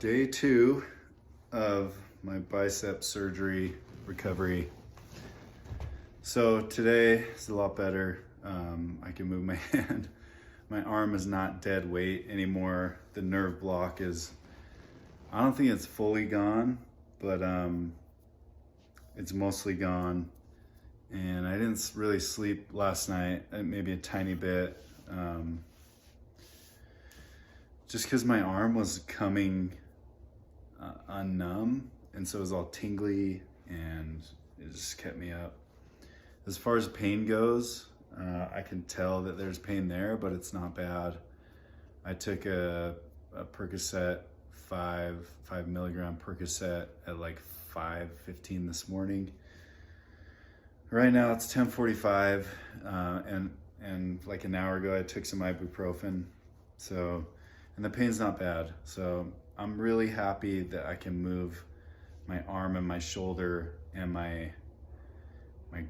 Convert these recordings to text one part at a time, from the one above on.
Day 2 of my bicep surgery recovery. So today is a lot better. I can move my hand. My arm is not dead weight anymore. The nerve block is, I don't think it's fully gone, but it's mostly gone. And I didn't really sleep last night, maybe a tiny bit. Just because my arm was coming unnumb, and so it was all tingly, and it just kept me up. As far as pain goes, I can tell that there's pain there, but it's not bad. I took a Percocet, 5 milligram Percocet at like 5:15 this morning. Right now it's 10:45, and like an hour ago I took some ibuprofen. So, and the pain's not bad. So I'm really happy that I can move my arm and my shoulder and my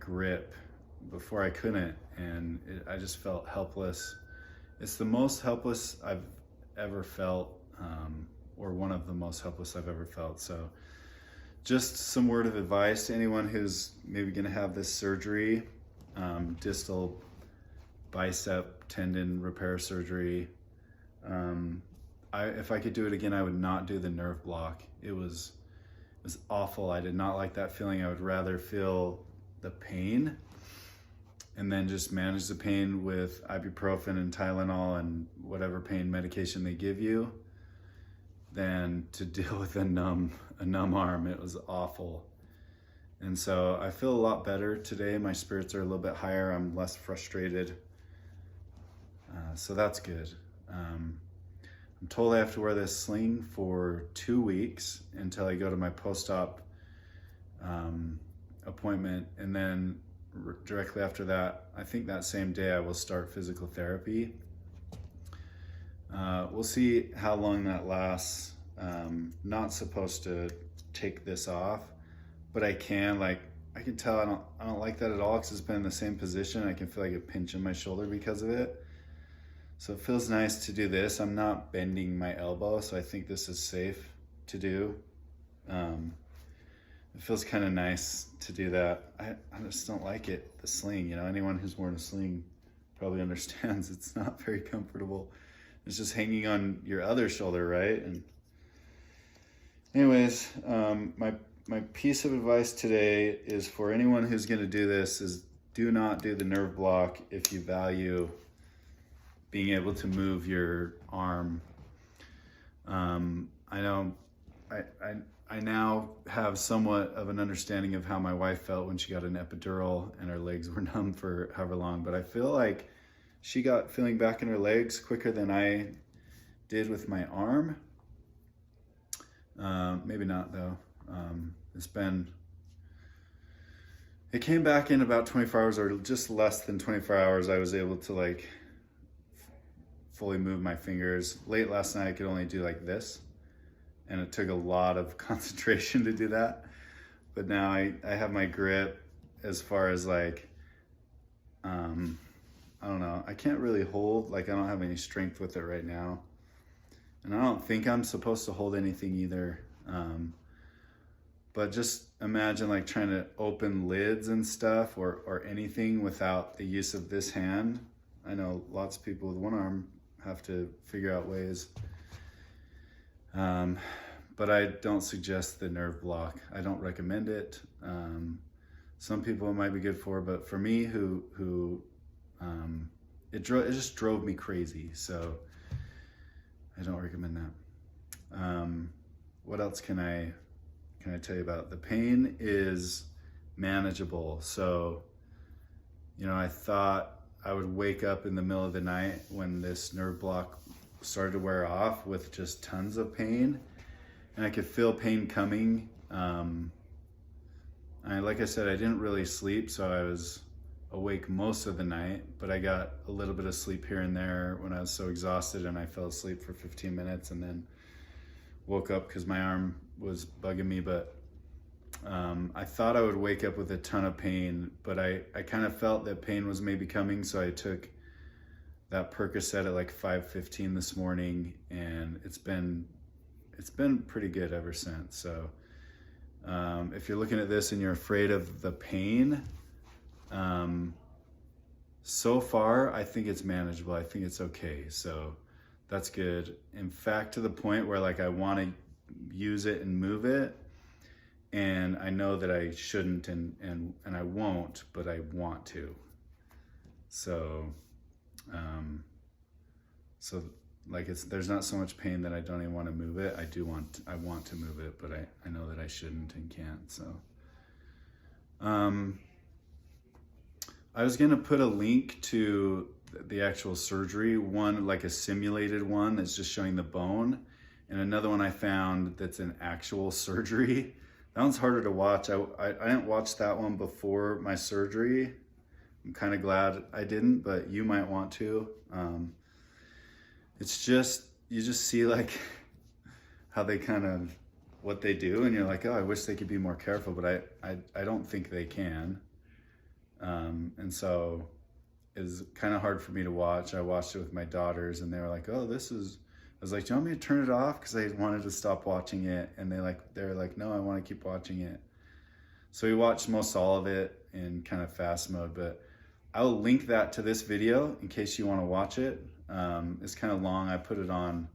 grip. Before I couldn't, and I just felt helpless. It's the most helpless I've ever felt, or one of the most helpless I've ever felt. So just some word of advice to anyone who's maybe gonna have this surgery, distal bicep tendon repair surgery. If I could do it again, I would not do the nerve block. It was awful. I did not like that feeling. I would rather feel the pain and then just manage the pain with ibuprofen and Tylenol and whatever pain medication they give you, than to deal with a numb arm. It was awful. And so I feel a lot better today. My spirits are a little bit higher. I'm less frustrated. So that's good. I'm told I have to wear this sling for 2 weeks until I go to my post-op appointment, and then directly after that, I think that same day, I will start physical therapy. We'll see how long that lasts. Not supposed to take this off, but I can tell I don't like that at all, because it's been in the same position. I can feel like a pinch in my shoulder because of it. So it feels nice to do this. I'm not bending my elbow, so I think this is safe to do. It feels kind of nice to do that. I just don't like it, the sling. You know, anyone who's worn a sling probably understands it's not very comfortable. It's just hanging on your other shoulder, right? And anyways, my piece of advice today is for anyone who's gonna do this is do not do the nerve block if you value being able to move your arm. I now have somewhat of an understanding of how my wife felt when she got an epidural and her legs were numb for however long, but I feel like she got feeling back in her legs quicker than I did with my arm. Maybe not though. It came back in about 24 hours, or just less than 24 hours. I was able to like fully move my fingers. Late last night I could only do like this, and it took a lot of concentration to do that. But now I have my grip as far as like, I don't know, I can't really hold, like I don't have any strength with it right now. And I don't think I'm supposed to hold anything either. But just imagine like trying to open lids and stuff, or anything without the use of this hand. I know lots of people with one arm have to figure out ways. But I don't suggest the nerve block. I don't recommend it. Some people it might be good for, but for me, it just drove me crazy. So I don't recommend that. What else can I tell you about? The pain is manageable. So, you know, I thought I would wake up in the middle of the night when this nerve block started to wear off with just tons of pain, and I could feel pain coming. Like I said, I didn't really sleep, so I was awake most of the night, but I got a little bit of sleep here and there when I was so exhausted, and I fell asleep for 15 minutes and then woke up because my arm was bugging me. But I thought I would wake up with a ton of pain, but I kind of felt that pain was maybe coming, so I took that Percocet at like 5:15 this morning, and it's been it's been pretty good ever since. So if you're looking at this and you're afraid of the pain, so far I think it's manageable. I think it's okay. So that's good. In fact, to the point where like I want to use it and move it, and I know that I shouldn't and I won't, but I want to. So so like there's not so much pain that I don't even want to move it. I want to move it, but I know that I shouldn't and can't. So I was gonna put a link to the actual surgery, one like a simulated one that's just showing the bone, and another one I found that's an actual surgery. That one's harder to watch. I didn't watch that one before my surgery. I'm kind of glad I didn't, but you might want to. It's just, you just see like how they kind of, what they do, and you're like, oh, I wish they could be more careful, but I don't think they can. And so it's kind of hard for me to watch. I watched it with my daughters and they were like, oh, this is, I was like, do you want me to turn it off? Because I wanted to stop watching it. And they're like, no, I want to keep watching it. So we watched most all of it in kind of fast mode, but I'll link that to this video in case you want to watch it. It's kind of long. I put it on,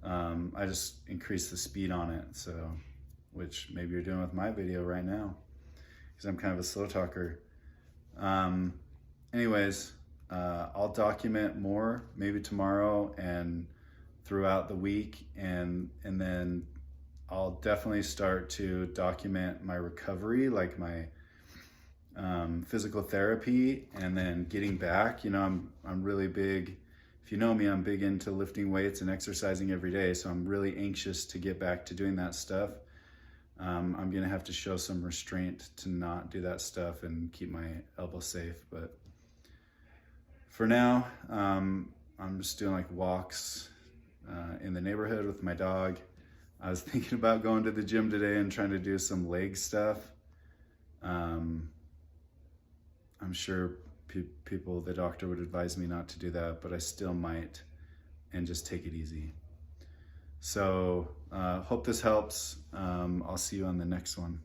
I just increased the speed on it. So, which maybe you're doing with my video right now, because I'm kind of a slow talker. Anyways, I'll document more maybe tomorrow and throughout the week, and then I'll definitely start to document my recovery, like my physical therapy, and then getting back. You know, I'm really big. If you know me, I'm big into lifting weights and exercising every day. So I'm really anxious to get back to doing that stuff. I'm gonna have to show some restraint to not do that stuff and keep my elbow safe. But for now, I'm just doing like walks in the neighborhood with my dog. I was thinking about going to the gym today and trying to do some leg stuff. I'm sure people, the doctor would advise me not to do that, but I still might, and just take it easy. So hope this helps. I'll see you on the next one.